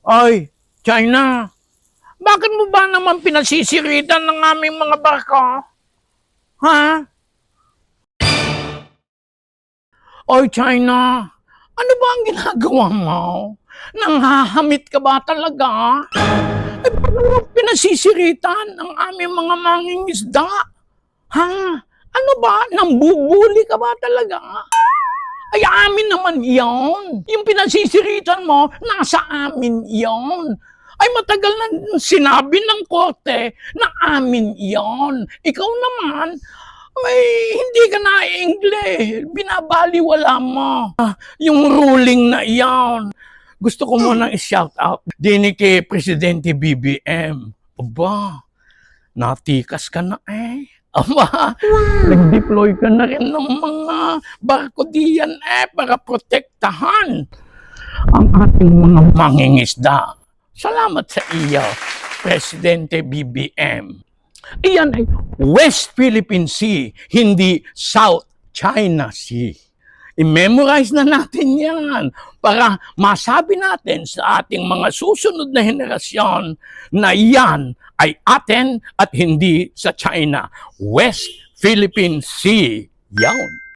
Ay, China, bakit mo ba naman pinasisiritan ng aming mga barko? Ha? Oy, China, ano ba ang ginagawa mo? Nanghahamit ka ba talaga? Eh, bakit mo pinasisiritan ang aming mga mangingisda? Ha? Ano ba? Nambubuli ka ba talaga? Ay, amin naman yon. Yung pinasisiritan mo, nasa amin yon. Ay, matagal na sinabi ng korte na amin yon. Ikaw naman, ay, hindi ka na-English. Binabaliwala mo. Yung ruling na iyon. Gusto ko munang i-shout out. Dini kay Presidente BBM. Aba, natikas ka na eh. Aba, nag-deploy ka na rin ng mga barko diyan para protektahan ang ating mga mangingisda. Salamat sa iyo, Presidente BBM. Iyan ay West Philippine Sea, hindi South China Sea. I-memorize na natin yan para masabi natin sa ating mga susunod na henerasyon na yan ay atin at hindi sa China. West Philippine Sea. Yan.